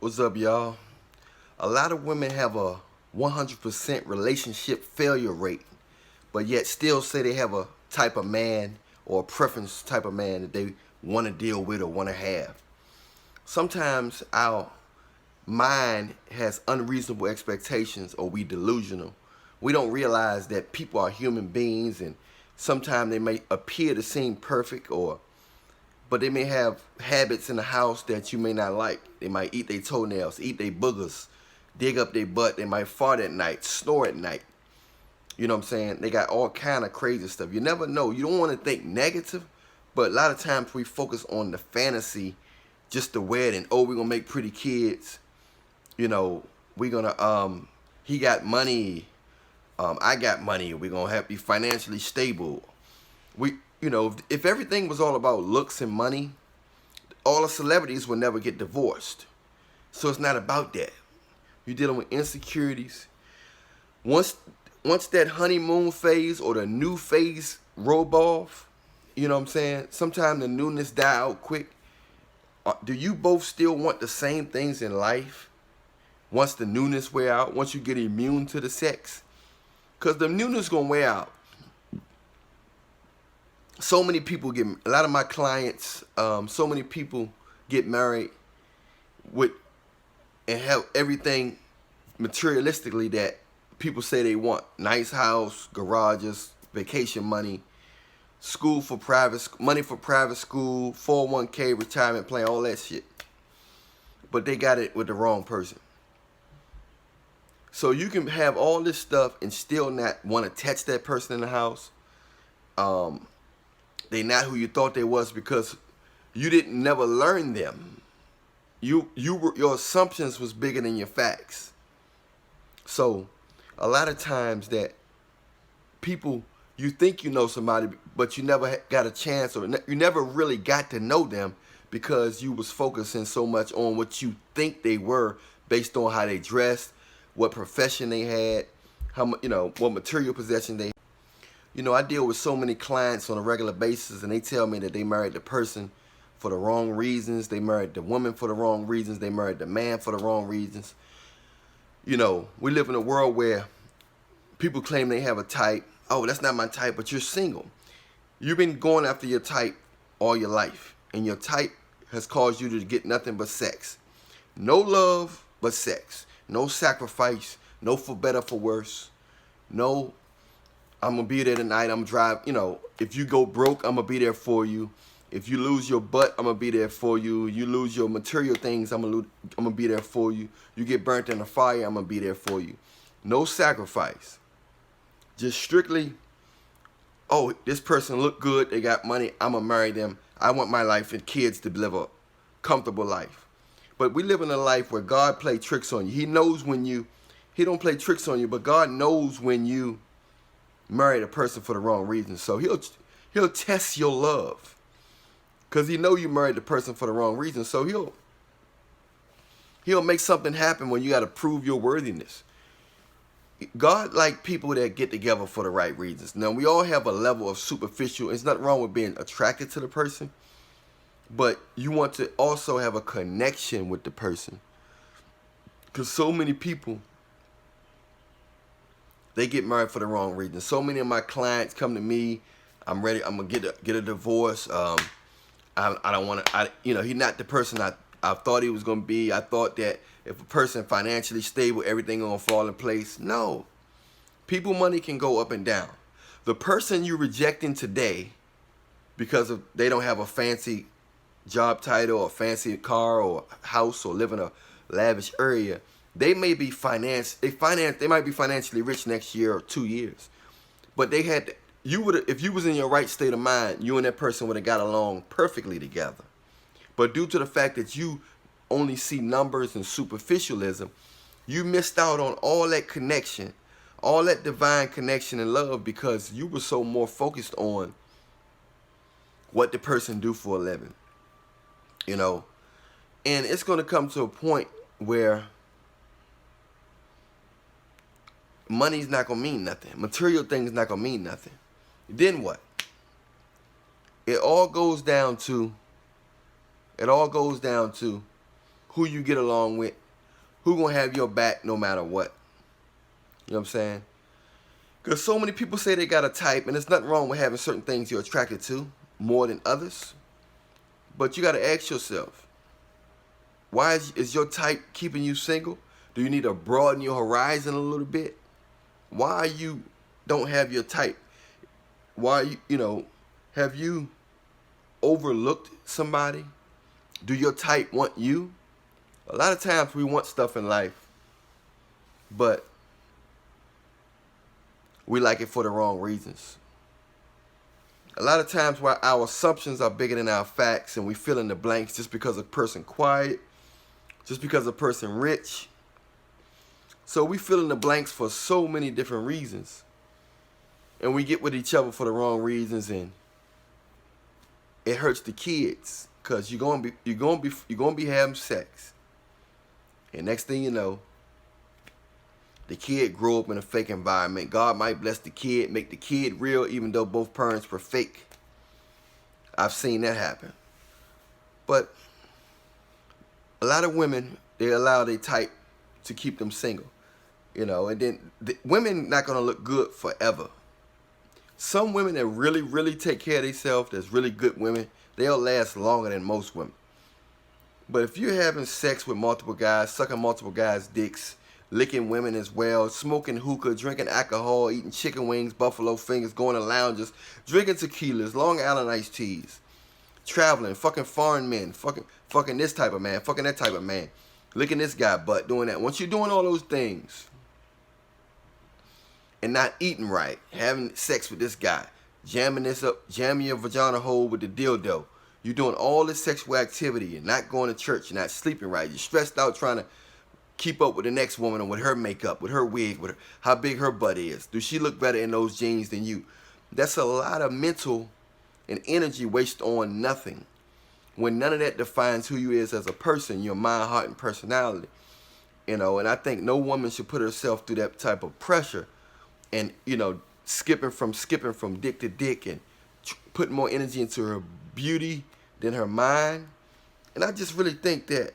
What's up, y'all? A lot of women have a 100% relationship failure rate, but yet still say they have a type of man or a preference type of man that they want to deal with or want to have. Sometimes our mind has unreasonable expectations or we delusional. We don't realize that people are human beings and sometimes they may appear to seem perfect but they may have habits in the house that you may not like. They might eat their toenails, eat their boogers, dig up their butt. They might fart at night, snore at night. You know what I'm saying? They got all kind of crazy stuff. You never know. You don't want to think negative, but a lot of times we focus on the fantasy, just the wedding. Oh, we're going to make pretty kids. You know, we're going to, he got money. I got money. We're going to have to be financially stable. If everything was all about looks and money, all the celebrities would never get divorced. So it's not about that. You're dealing with insecurities. Once that honeymoon phase or the new phase rub off, you know what I'm saying? Sometimes the newness die out quick. Do you both still want the same things in life? Once the newness wear out, once you get immune to the sex? Because the newness going to wear out. So many people a lot of my clients, so many people get married and have everything materialistically that people say they want. Nice house, garages, vacation money, money for private school, 401k, retirement plan, all that shit. But they got it with the wrong person. So you can have all this stuff and still not want to touch that person in the house. They not who you thought they was because you didn't never learn them. Your assumptions was bigger than your facts. So a lot of times that people, you think you know somebody, but you never got a chance or you never really got to know them because you was focusing so much on what you think they were based on how they dressed, what profession they had, what material possession they had. I deal with so many clients on a regular basis, and they tell me that they married the person for the wrong reasons. They married the woman for the wrong reasons. They married the man for the wrong reasons. We live in a world where people claim they have a type. Oh, that's not my type, but you're single. You've been going after your type all your life, and your type has caused you to get nothing but sex. No love, but sex. No sacrifice. No for better, for worse. No, I'm going to be there tonight. I'm driving. If you go broke, I'm going to be there for you. If you lose your butt, I'm going to be there for you. You lose your material things, I'm going to be there for you. You get burnt in a fire, I'm going to be there for you. No sacrifice. Just strictly, oh, this person look good. They got money. I'm going to marry them. I want my life and kids to live a comfortable life. But we live in a life where God play tricks on you. He knows when he don't play tricks on you, but God knows when you married a person for the wrong reason. So he'll test your love because he know you married the person for the wrong reason. So he'll make something happen when you got to prove your worthiness. God like people that get together for the right reasons. Now, we all have a level of superficial. There's nothing wrong with being attracted to the person, but you want to also have a connection with the person because so many people, they get married for the wrong reason. So many of my clients come to me. I'm ready. I'm gonna get a divorce. I don't want to. He's not the person I thought he was gonna be. I thought that if a person financially stable, everything gonna fall in place. No, people money can go up and down. The person you rejecting today because they don't have a fancy job title or fancy car or house or live in a lavish area. They may be they might be financially rich next year or 2 years. But if you was in your right state of mind, you and that person would have got along perfectly together. But due to the fact that you only see numbers and superficialism, you missed out on all that connection, all that divine connection and love because you were so more focused on what the person do for a living. And it's going to come to a point where money's not going to mean nothing. Material things not going to mean nothing. Then what? It all goes down to who you get along with, who gonna have your back no matter what. You know what I'm saying? Because so many people say they got a type, and there's nothing wrong with having certain things you're attracted to more than others. But you got to ask yourself, why is your type keeping you single? Do you need to broaden your horizon a little bit? Why you don't have your type? Why, have you overlooked somebody? Do your type want you? A lot of times we want stuff in life, but we like it for the wrong reasons. A lot of times where our assumptions are bigger than our facts, and we fill in the blanks just because a person quiet, just because a person rich. So we fill in the blanks for so many different reasons, and we get with each other for the wrong reasons, and it hurts the kids because you're gonna be having sex, and next thing you know, the kid grew up in a fake environment. God might bless the kid, make the kid real, even though both parents were fake. I've seen that happen. But a lot of women, they allow their type to keep them single. And then women not going to look good forever. Some women that really, really take care of themselves, that's really good women, they'll last longer than most women. But if you're having sex with multiple guys, sucking multiple guys' dicks, licking women as well, smoking hookah, drinking alcohol, eating chicken wings, buffalo fingers, going to lounges, drinking tequilas, Long Island iced teas, traveling, fucking foreign men, fucking this type of man, fucking that type of man, licking this guy butt, doing that. Once you're doing all those things and not eating right, having sex with this guy, jamming this up, jamming your vagina hole with the dildo, you're doing all this sexual activity and not going to church, you're not sleeping right, you're stressed out trying to keep up with the next woman and with her makeup, with her wig, with how big her butt is. Does she look better in those jeans than you? That's a lot of mental and energy waste on nothing, when none of that defines who you is as a person, your mind, heart, and personality. And I think no woman should put herself through that type of pressure and, skipping from dick to dick and putting more energy into her beauty than her mind. And I just really think that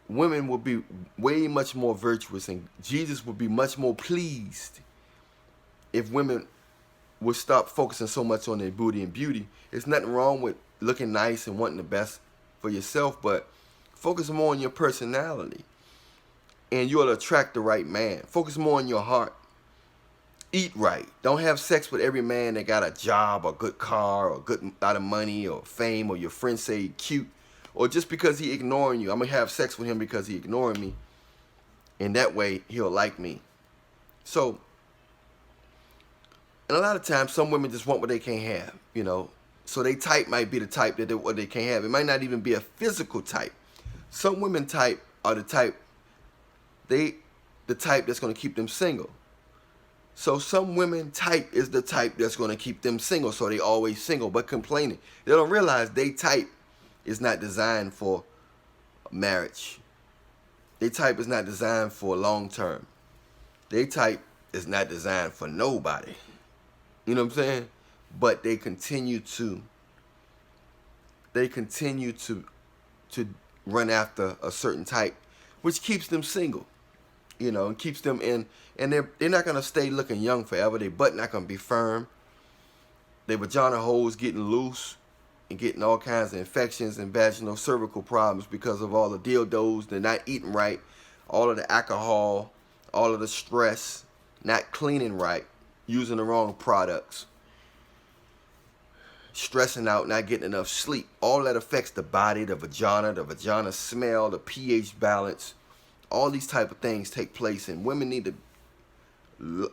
women will be way much more virtuous, and Jesus would be much more pleased if women would stop focusing so much on their booty and beauty. There's nothing wrong with looking nice and wanting the best for yourself, but focus more on your personality and you'll attract the right man. Focus more on your heart. Eat right. Don't have sex with every man that got a job or good car or good lot of money or fame, or your friends say he cute, or just because he ignoring you. I'm going to have sex with him because he ignoring me, and that way he'll like me. So, and a lot of times some women just want what they can't have, So they type might be the type that what they can't have. It might not even be a physical type. Some women type are the type that's going to keep them single. So some women type is the type that's going to keep them single, so they always single but complaining. They don't realize they type is not designed for marriage. They type is not designed for long term. They type is not designed for nobody. You know what I'm saying? But they continue to run after a certain type, which keeps them single, and keeps them in, and they're not gonna stay looking young forever. Their butt not gonna be firm. Their vagina holes getting loose and getting all kinds of infections and vaginal cervical problems because of all the dildos. They're not eating right, all of the alcohol, all of the stress, not cleaning right, using the wrong products, stressing out, not getting enough sleep. All that affects the body, the vagina smell, the pH balance. All these type of things take place, and women need to,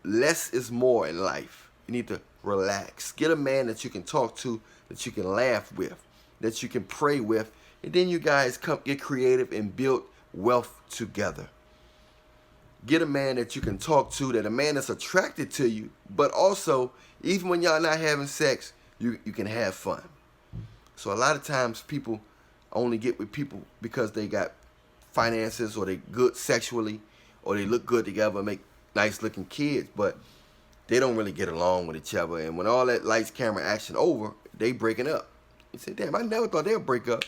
less is more in life. You need to relax. Get a man that you can talk to, that you can laugh with, that you can pray with, and then you guys get creative and build wealth together. Get a man that you can talk to, that a man that's attracted to you, but also, even when y'all not having sex, you can have fun. So a lot of times people only get with people because they got finances, or they good sexually, or they look good together, make nice looking kids, but they don't really get along with each other. And when all that lights, camera, action over, they breaking up. You say, damn, I never thought they'd break up.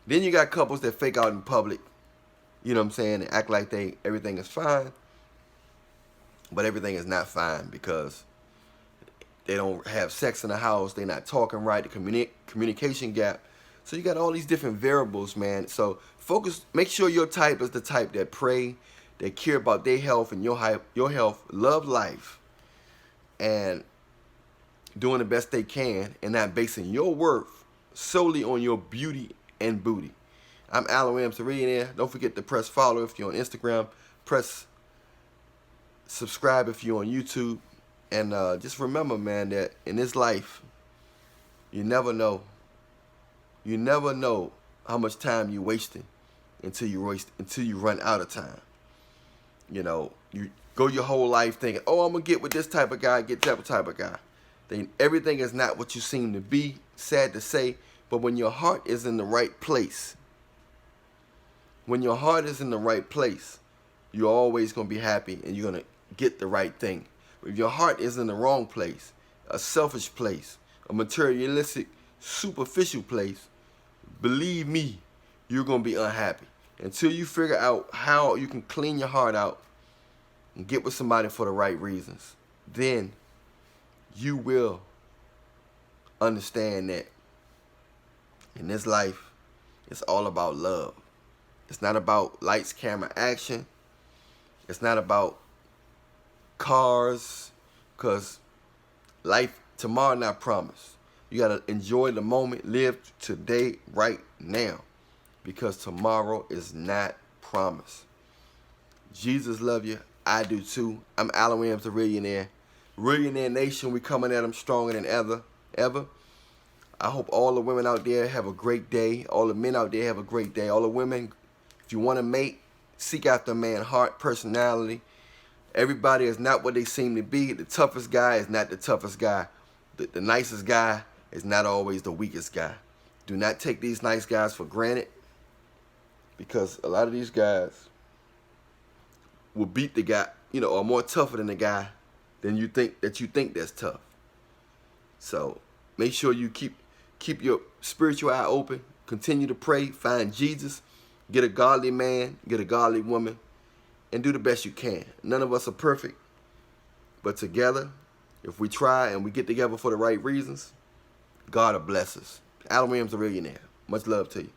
Then you got couples that fake out in public, you know what I'm saying, and act like everything is fine. But everything is not fine because they don't have sex in the house. They're not talking right. The communication gap. So you got all these different variables, man. So focus. Make sure your type is the type that pray, that care about their health and your health, love life, and doing the best they can, and not basing your worth solely on your beauty and booty. I'm Allan Williams, the Reallionaire. Don't forget to press follow if you're on Instagram. Press subscribe if you're on YouTube. And just remember, man, that in this life, you never know. You never know how much time you're wasting until you run out of time. You know, you go your whole life thinking, oh, I'm going to get with this type of guy, get that type of guy. Then everything is not what you seem to be, sad to say. But when your heart is in the right place, you're always going to be happy and you're going to get the right thing. If your heart is in the wrong place, a selfish place, a materialistic, superficial place, believe me, you're going to be unhappy. Until you figure out how you can clean your heart out and get with somebody for the right reasons, then you will understand that in this life, it's all about love. It's not about lights, camera, action. It's not about cars, because life tomorrow not promised. You got to enjoy the moment, live today, right now, because tomorrow is not promised. Jesus love you. I do too. I'm Allan Williams, the Reallionaire. Reallionaire Nation, we coming at them stronger than ever. I hope all the women out there have a great day. All the men out there have a great day. All the women, if you want to mate, seek after a man's heart, personality. Everybody is not what they seem to be. The toughest guy is not the toughest guy. The nicest guy is not always the weakest guy. Do not take these nice guys for granted, because a lot of these guys will beat the guy, or more tougher than the guy than you think that's tough. So make sure you keep your spiritual eye open. Continue to pray. Find Jesus. Get a godly man. Get a godly woman. And do the best you can. None of us are perfect. But together, if we try and we get together for the right reasons, God will bless us. Allan Williams, the Reallionaire. Much love to you.